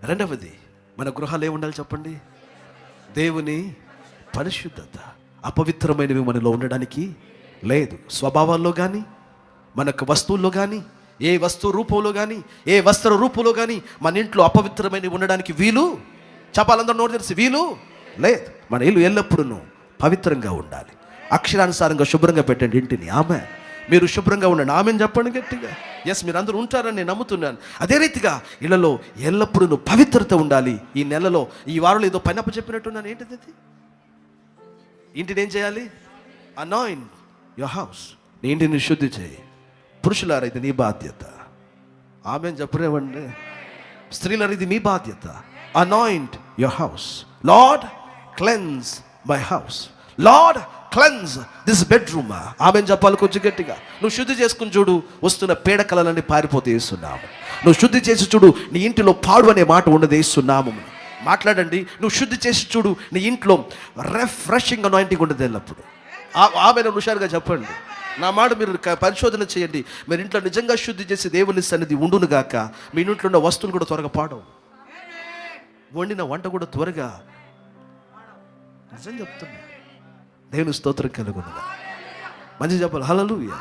రెండవది, మన గృహాలు ఏముండాలి చెప్పండి? దేవుని పరిశుద్ధత. అపవిత్రమైనవి మనలో ఉండడానికి లేదు. స్వభావాల్లో కానీ, మనకు వస్తువుల్లో కానీ, ఏ వస్తువు రూపంలో కానీ, ఏ వస్త్ర రూపంలో కానీ మన ఇంట్లో అపవిత్రమైనవి ఉండడానికి వీలు, చెప్పాలందరూ నోరు తెరిచి, వీలు లేదు. మన ఇల్లు ఎల్లప్పుడూ పవిత్రంగా ఉండాలి. అక్షరానుసారంగా శుభ్రంగా పెట్టండి ఇంటిని. ఆమె మీరు శుభ్రంగా ఉండండి. ఆమెను చెప్పండి గట్టిగా. ఎస్, మీరు అందరూ ఉంటారని నేను నమ్ముతున్నాను. అదే రీతిగా ఇళ్లలో ఎల్లప్పుడూ పవిత్రత ఉండాలి. ఈ నెలలో, ఈ వారంలో ఏదో పైన చెప్పినట్టున్నాను. ఏంటిది? ఇంటిని ఏం చేయాలి? Anoint your house. నీ ఇంటిని శుద్ధి చేయి. పురుషులారా, ఇది నీ బాధ్యత. ఆమెను చెప్పరేమండి. స్త్రీలారా, ఇది మీ బాధ్యత. Anoint your house. Lord cleanse my house. Lord cleanse this bedroom. ఆమెను చెప్పాలి కొంచెం గట్టిగా. నువ్వు శుద్ధి చేసుకుని చూడు, వస్తున్న పీడకలన్నీ పారిపోతే వేస్తున్నాము. నువ్వు శుద్ధి చేసి చూడు, నీ ఇంటిలో పాడు అనే మాట ఉండదు. వేస్తున్నాము మాట్లాడండి. నువ్వు శుద్ధి చేసి చూడు, నీ ఇంట్లో రిఫ్రెషింగ్ అనాయింటింగ్ ఉండదు ఎల్లప్పుడు. ఆమెను హుషారుగా చెప్పండి. నా మాట మీరు పరిశోధన చేయండి. మీరు ఇంట్లో నిజంగా శుద్ధి చేసి దేవుని సన్నిధి ఉండును గాక. మీ ఇంట్లో ఉన్న వస్తువులు కూడా త్వరగా పాడవు. వండిన వంట కూడా త్వరగా, నిజం చెప్తున్నా, దేవుని స్తోత్రం కలుగునుగా. మంచి చెప్పాలి. హల్లెలూయా.